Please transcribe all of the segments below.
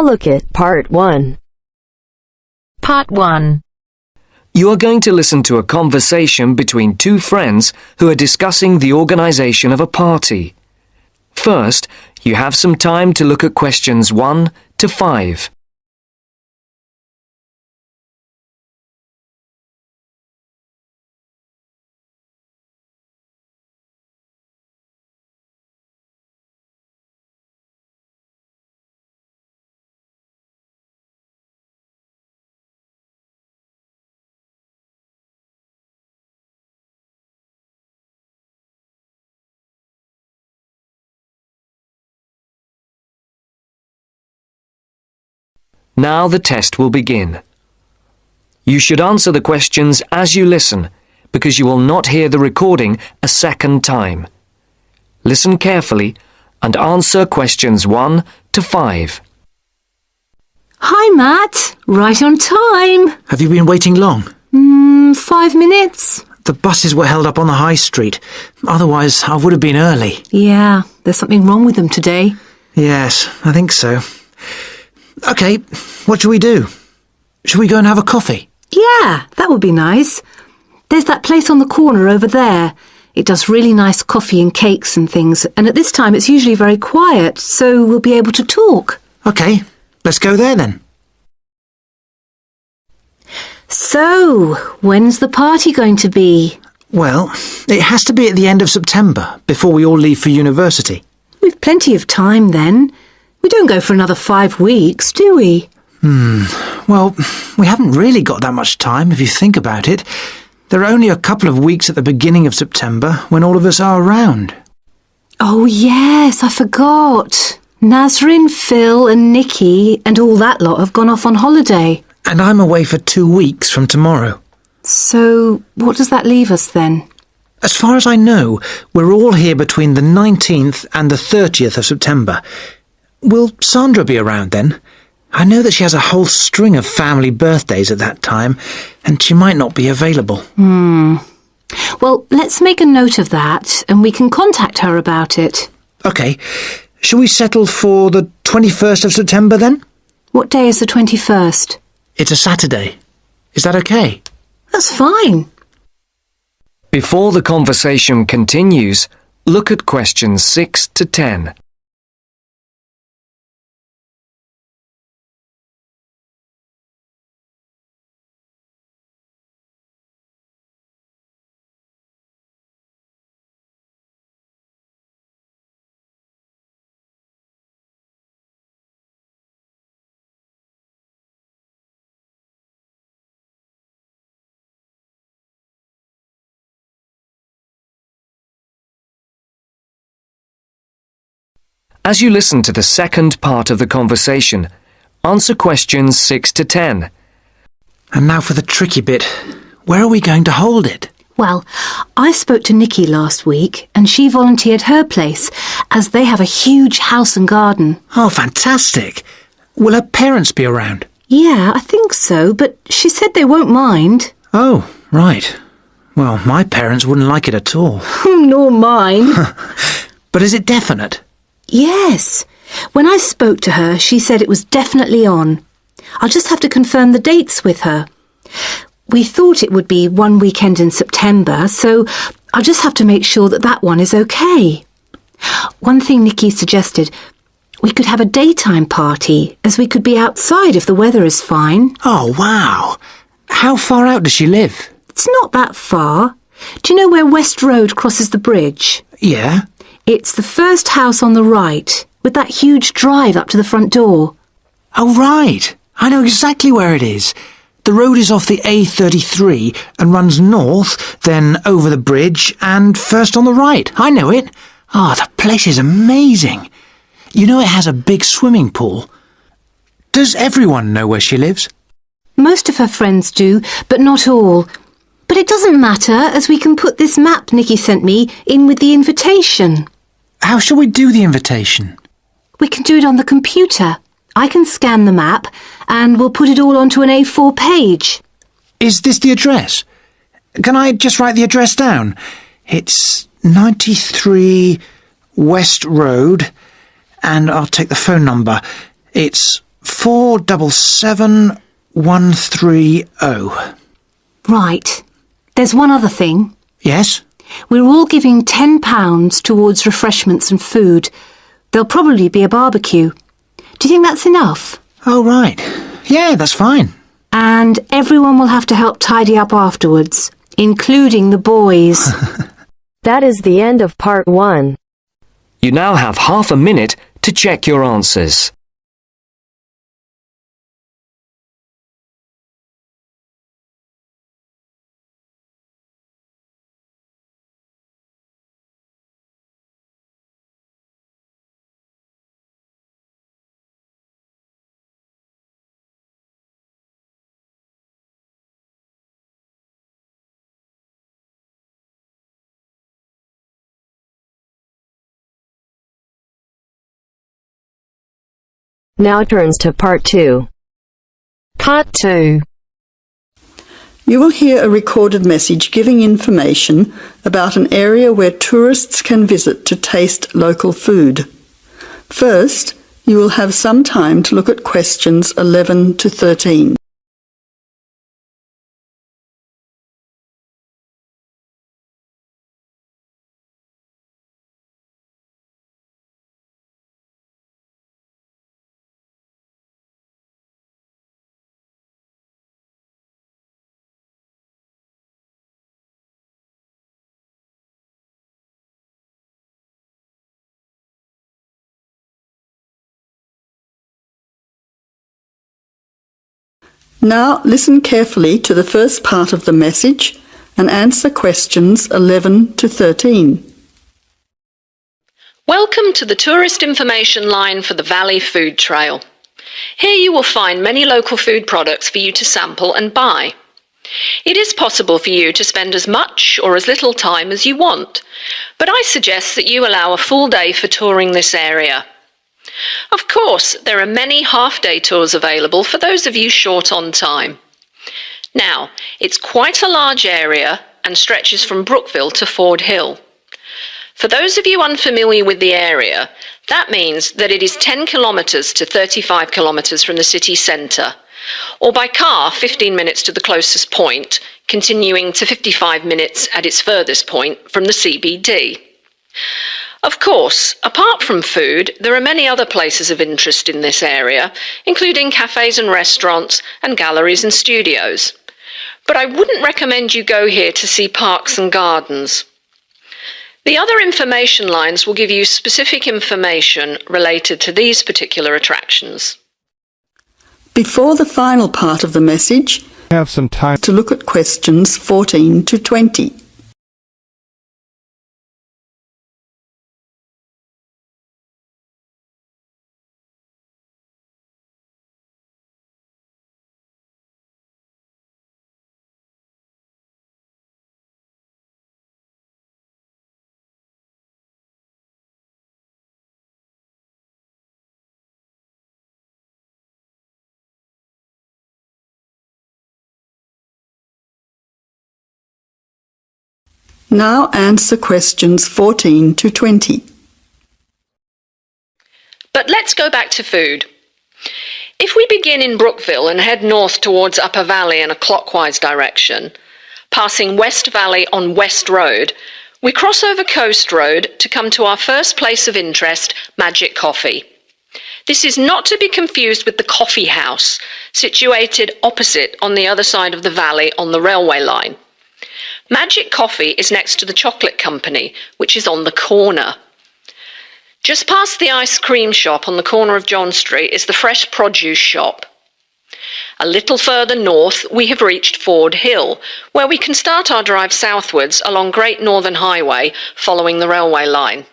look at Part 1. Part 1. You are going to listen to a conversation between two friends who are discussing the organisation of a party. First, you have some time to look at questions 1 to 5. Now the test will begin. You should answer the questions as you listen, because you will not hear the recording a second time. Listen carefully and answer questions 1 to 5. Hi, Matt. Right on time. Have you been waiting long? 5 minutes. The buses were held up on the high street. Otherwise, I would have been early. Yeah, there's something wrong with them today. Yes, I think so. OK, what shall we do? Shall we go and have a coffee? Yeah, that would be nice. There's that place on the corner over there. It does really nice coffee and cakes and things, and at this time it's usually very quiet, so we'll be able to talk. OK, let's go there then. So, when's the party going to be? Well, it has to be at the end of September, before we all leave for university. We've plenty of time then. We don't go for another 5 weeks, do we? Well, we haven't really got that much time, if you think about it. There are only a couple of weeks at the beginning of September when all of us are around. Oh, yes, I forgot. Nazrin, Phil and Nikki and all that lot have gone off on holiday. And I'm away for 2 weeks from tomorrow. So, what does that leave us then? As far as I know, we're all here between the 19th and the 30th of September. Will Sandra be around then? I know that she has a whole string of family birthdays at that time, and she might not be available. Well, let's make a note of that, and we can contact her about it. OK. Shall we settle for the 21st of September then? What day is the 21st? It's a Saturday. Is that OK? That's fine. Before the conversation continues, look at questions 6 to 10. As you listen to the second part of the conversation, answer questions 6 to 10. And now for the tricky bit. Where are we going to hold it? Well, I spoke to Nikki last week, and she volunteered her place, as they have a huge house and garden. Oh, fantastic. Will her parents be around? Yeah, I think so, but she said they won't mind. Oh, right. Well, my parents wouldn't like it at all. Nor mine. But is it definite? Yes. When I spoke to her, she said it was definitely on. I'll just have to confirm the dates with her. We thought it would be one weekend in September, so I'll just have to make sure that that one is okay. One thing Nikki suggested, we could have a daytime party, as we could be outside if the weather is fine. Oh, wow. How far out does she live? It's not that far. Do you know where West Road crosses the bridge? Yeah. It's the first house on the right, with that huge drive up to the front door. Oh, right. I know exactly where it is. The road is off the A33 and runs north, then over the bridge and first on the right. I know it. Ah, the place is amazing. You know it has a big swimming pool. Does everyone know where she lives? Most of her friends do, but not all. But it doesn't matter, as we can put this map Nikki sent me in with the invitation. How shall we do the invitation? We can do it on the computer. I can scan the map, and we'll put it all onto an A4 page. Is this the address? Can I just write the address down? It's 93 West Road, and I'll take the phone number. It's 477130. Right. There's one other thing. Yes? We're all giving £10 towards refreshments and food. There'll probably be a barbecue. Do you think that's enough? Oh, right. Yeah, that's fine. And everyone will have to help tidy up afterwards, including the boys. That is the end of part 1. You now have half a minute to check your answers. Now turns to part 2. Part 2. You will hear a recorded message giving information about an area where tourists can visit to taste local food. First, you will have some time to look at questions 11 to 13. Now listen carefully to the first part of the message and answer questions 11 to 13. Welcome to the tourist information line for the Valley Food Trail. Here you will find many local food products for you to sample and buy. It is possible for you to spend as much or as little time as you want, but I suggest that you allow a full day for touring this area. Of course, there are many half-day tours available for those of you short on time. Now, it's quite a large area and stretches from Brookville to Ford Hill. For those of you unfamiliar with the area, that means that it is 10 kilometres to 35 kilometres from the city centre, or by car 15 minutes to the closest point, continuing to 55 minutes at its furthest point from the CBD. Of course, apart from food, there are many other places of interest in this area, including cafes and restaurants and galleries and studios. But I wouldn't recommend you go here to see parks and gardens. The other information lines will give you specific information related to these particular attractions. Before the final part of the message, have some time to look at questions 14 to 20. Now answer questions 14 to 20. But let's go back to food. If we begin in Brookville and head north towards Upper Valley in a clockwise direction, passing West Valley on West Road, we cross over Coast Road to come to our first place of interest, Magic Coffee. This is not to be confused with the Coffee House, situated opposite on the other side of the valley on the railway line. Magic Coffee is next to the chocolate company, which is on the corner. Just past the ice cream shop on the corner of John Street is the fresh produce shop. A little further north, we have reached Ford Hill, where we can start our drive southwards along Great Northern Highway following the railway line.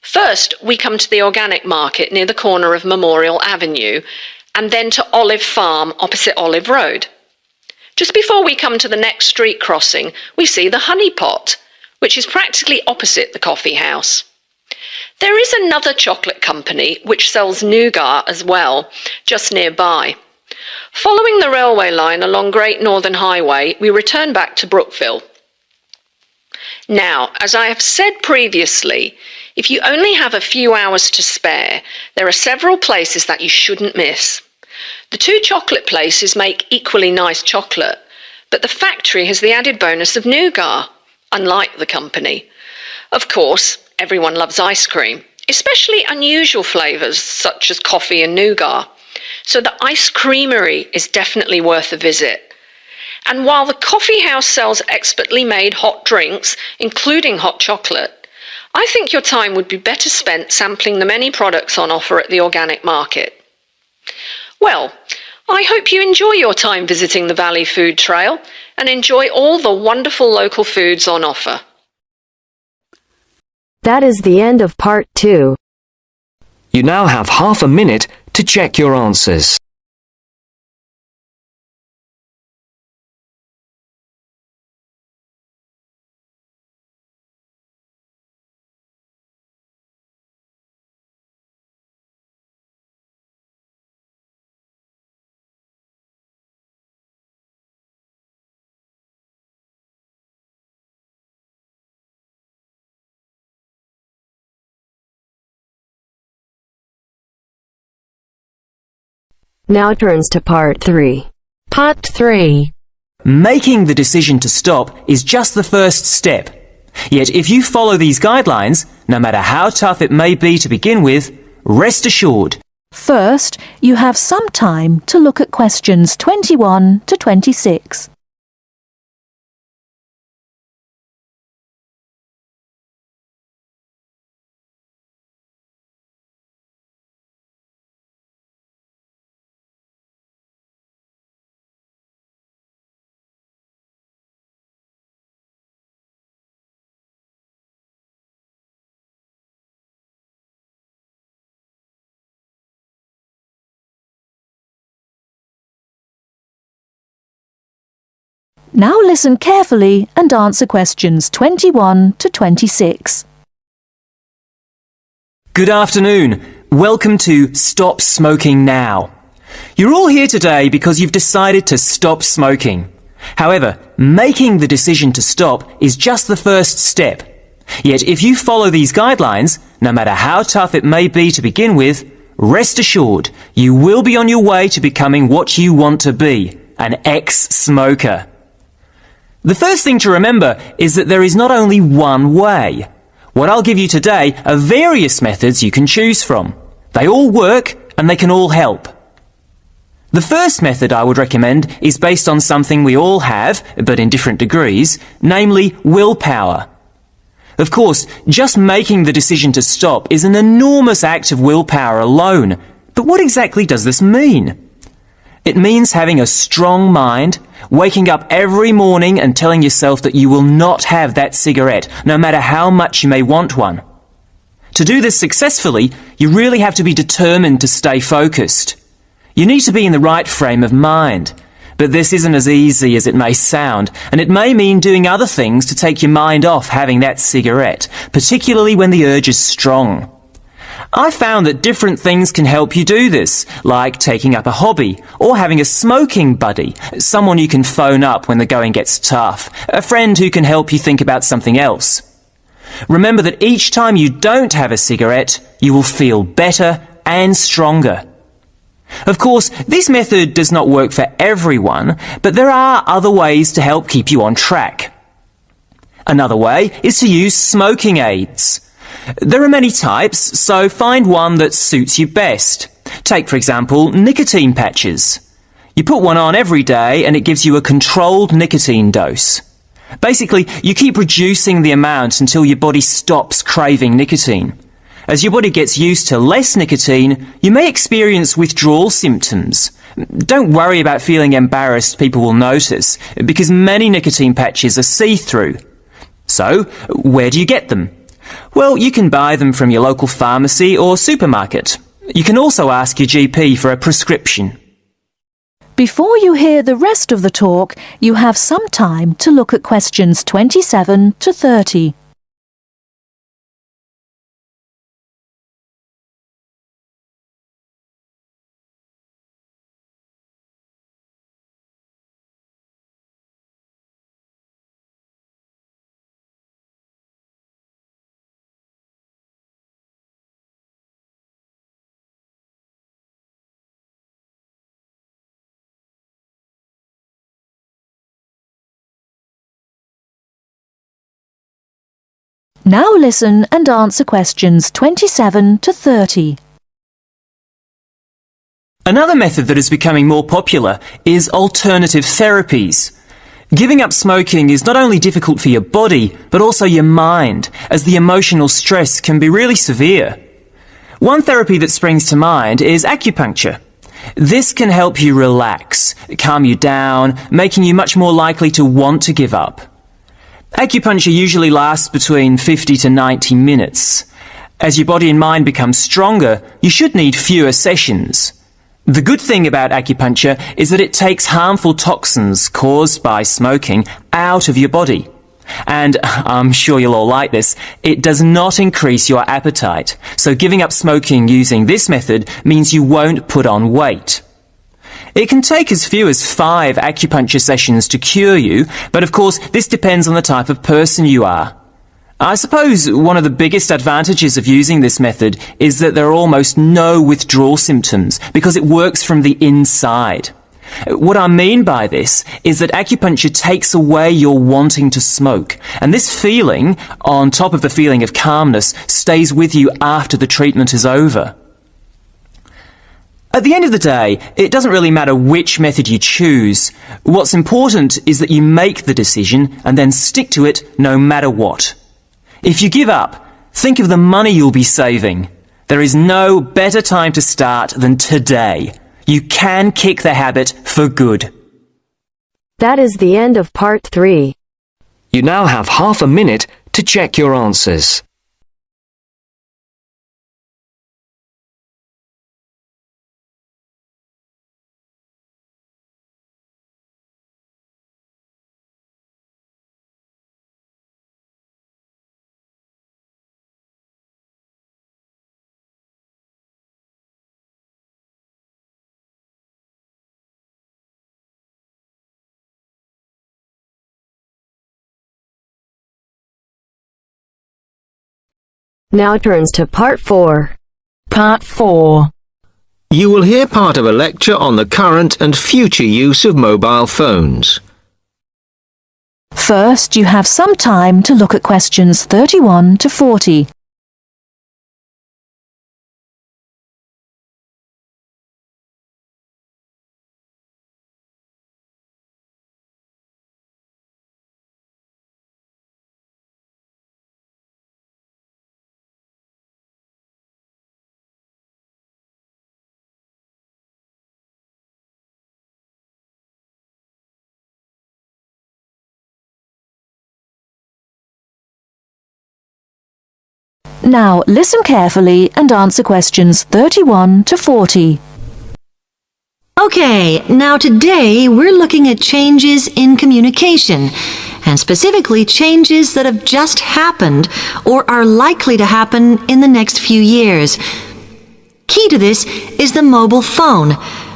First, we come to the organic market near the corner of Memorial Avenue, and then to Olive Farm opposite Olive Road. Just before we come to the next street crossing, we see the Honey Pot, which is practically opposite the coffee house. There is another chocolate company which sells nougat as well, just nearby. Following the railway line along Great Northern Highway, we return back to Brookville. Now, as I have said previously, if you only have a few hours to spare, there are several places that you shouldn't miss. The two chocolate places make equally nice chocolate, but the factory has the added bonus of nougat, unlike the company. Of course, everyone loves ice cream, especially unusual flavours such as coffee and nougat, so the ice creamery is definitely worth a visit. And while the coffee house sells expertly made hot drinks, including hot chocolate, I think your time would be better spent sampling the many products on offer at the organic market. Well, I hope you enjoy your time visiting the Valley Food Trail and enjoy all the wonderful local foods on offer. That is the end of part 2. You now have half a minute to check your answers. Now turns to part 3. Part 3. Making the decision to stop is just the first step. Yet if you follow these guidelines, no matter how tough it may be to begin with, rest assured, First, you have some time to look at questions 21 to 26. Now listen carefully and answer questions 21 to 26. good afternoon. Welcome to Stop Smoking Now. You're all here today because you've decided to stop smoking. However, making the decision to stop is just the first step. Yet if you follow these guidelines, no matter how tough it may be to begin with, rest assured you will be on your way to becoming what you want to be, an ex-smoker. The first thing to remember is that there is not only one way. What I'll give you today are various methods you can choose from. They all work and they can all help. The first method I would recommend is based on something we all have, but in different degrees, namely willpower. Of course, just making the decision to stop is an enormous act of willpower alone. But what exactly does this mean? It means having a strong mind, waking up every morning and telling yourself that you will not have that cigarette, no matter how much you may want one. To do this successfully, you really have to be determined to stay focused. You need to be in the right frame of mind. But this isn't as easy as it may sound, and it may mean doing other things to take your mind off having that cigarette, particularly when the urge is strong. I found that different things can help you do this, like taking up a hobby, or having a smoking buddy, someone you can phone up when the going gets tough, a friend who can help you think about something else. Remember that each time you don't have a cigarette, you will feel better and stronger. Of course, this method does not work for everyone, but there are other ways to help keep you on track. Another way is to use smoking aids. There are many types, so find one that suits you best. Take, for example, nicotine patches. You put one on every day and it gives you a controlled nicotine dose. Basically, you keep reducing the amount until your body stops craving nicotine. As your body gets used to less nicotine, you may experience withdrawal symptoms. Don't worry about feeling embarrassed people will notice, because many nicotine patches are see-through. So, where do you get them? Well, you can buy them from your local pharmacy or supermarket. You can also ask your GP for a prescription. Before you hear the rest of the talk, you have some time to look at questions 27 to 30. Now listen and answer questions 27 to 30. Another method that is becoming more popular is alternative therapies. Giving up smoking is not only difficult for your body, but also your mind, as the emotional stress can be really severe. One therapy that springs to mind is acupuncture. This can help you relax, calm you down, making you much more likely to want to give up. Acupuncture usually lasts between 50 to 90 minutes. As your body and mind become stronger, you should need fewer sessions. The good thing about acupuncture is that it takes harmful toxins caused by smoking out of your body. And I'm sure you'll all like this, it does not increase your appetite. So giving up smoking using this method means you won't put on weight. It can take as few as 5 acupuncture sessions to cure you, but of course this depends on the type of person you are. I suppose one of the biggest advantages of using this method is that there are almost no withdrawal symptoms because it works from the inside. What I mean by this is that acupuncture takes away your wanting to smoke, and this feeling, on top of the feeling of calmness, stays with you after the treatment is over. At the end of the day, it doesn't really matter which method you choose. What's important is that you make the decision and then stick to it no matter what. If you give up, think of the money you'll be saving. There is no better time to start than today. You can kick the habit for good. That is the end of part 3. You now have half a minute to check your answers. Now turns to part 4. Part 4. You will hear part of a lecture on the current and future use of mobile phones. First, you have some time to look at questions 31 to 40. Now listen carefully and answer questions 31 to 40. Okay, now today we're looking at changes in communication, and specifically changes that have just happened or are likely to happen in the next few years. Key to this is the mobile phone,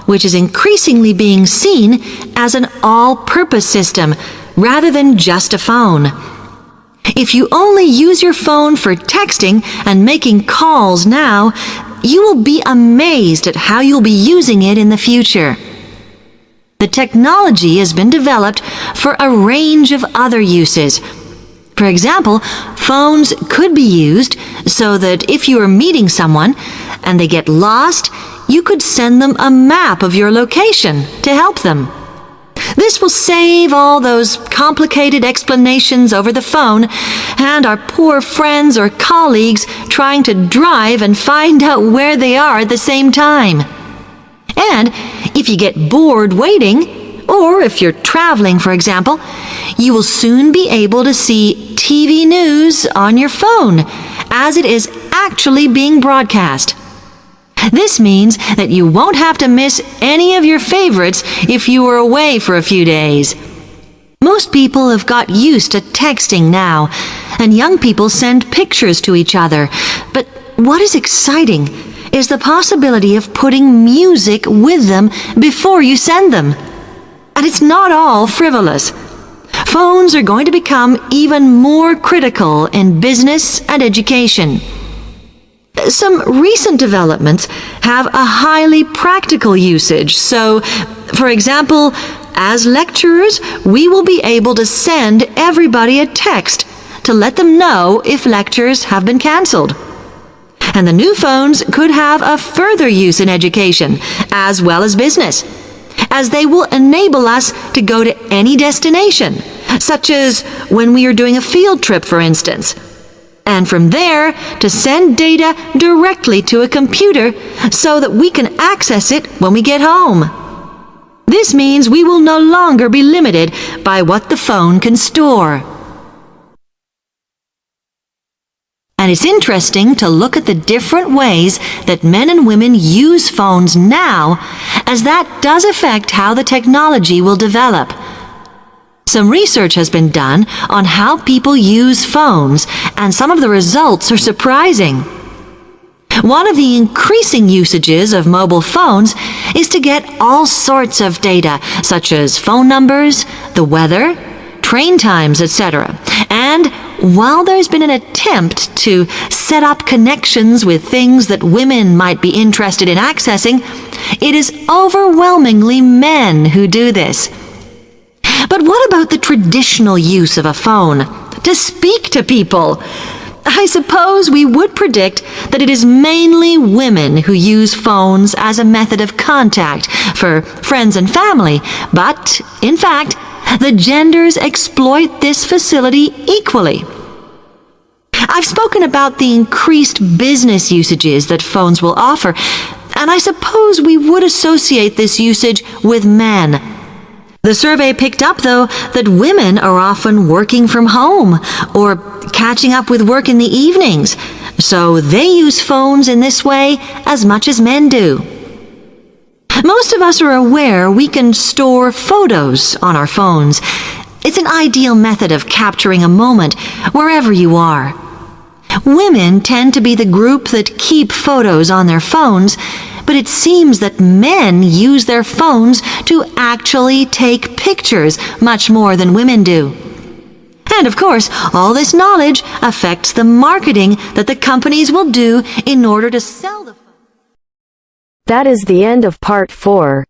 which is increasingly being seen as an all-purpose system rather than just a phone. If you only use your phone for texting and making calls now, you will be amazed at how you'll be using it in the future. The technology has been developed for a range of other uses. For example, phones could be used so that if you are meeting someone and they get lost, you could send them a map of your location to help them. This will save all those complicated explanations over the phone and our poor friends or colleagues trying to drive and find out where they are at the same time. And if you get bored waiting, or if you're traveling, for example, you will soon be able to see TV news on your phone as it is actually being broadcast. This means that you won't have to miss any of your favorites if you were away for a few days. Most people have got used to texting now, and young people send pictures to each other. But what is exciting is the possibility of putting music with them before you send them. And it's not all frivolous. Phones are going to become even more critical in business and education. Some recent developments have a highly practical usage. So, for example, as lecturers, we will be able to send everybody a text to let them know if lectures have been cancelled. And the new phones could have a further use in education, as well as business, as they will enable us to go to any destination, such as when we are doing a field trip, for instance, and from there to send data directly to a computer so that we can access it when we get home. This means we will no longer be limited by what the phone can store. And it's interesting to look at the different ways that men and women use phones now, as that does affect how the technology will develop. Some research has been done on how people use phones, and some of the results are surprising. One of the increasing usages of mobile phones is to get all sorts of data, such as phone numbers, the weather, train times, etc. And while there's been an attempt to set up connections with things that women might be interested in accessing, it is overwhelmingly men who do this. But what about the traditional use of a phone? To speak to people? I suppose we would predict that it is mainly women who use phones as a method of contact for friends and family, but, in fact, the genders exploit this facility equally. I've spoken about the increased business usages that phones will offer, and I suppose we would associate this usage with men. The survey picked up, though, that women are often working from home or catching up with work in the evenings, so they use phones in this way as much as men do. Most of us are aware we can store photos on our phones. It's an ideal method of capturing a moment wherever you are. Women tend to be the group that keep photos on their phones, but it seems that men use their phones to actually take pictures much more than women do. And of course, all this knowledge affects the marketing that the companies will do in order to sell the phone. That is the end of part 4.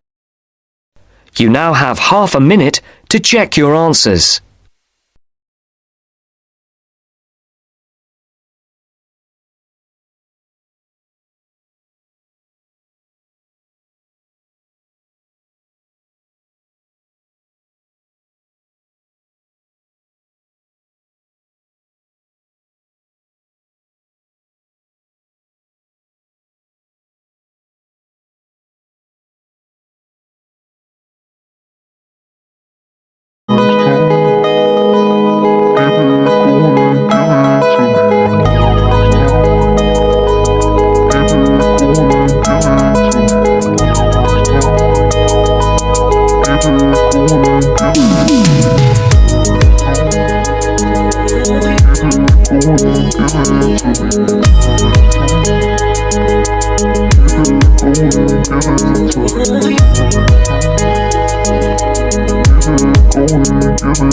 You now have half a minute to check your answers.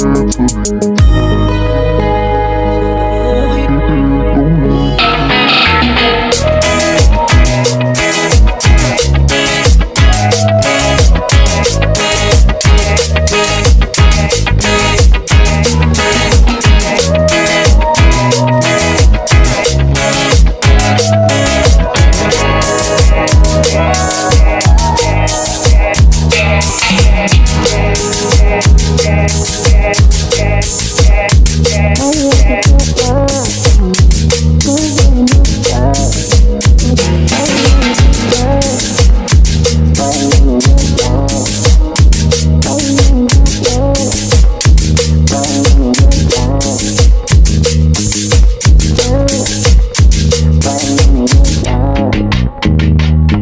Give it to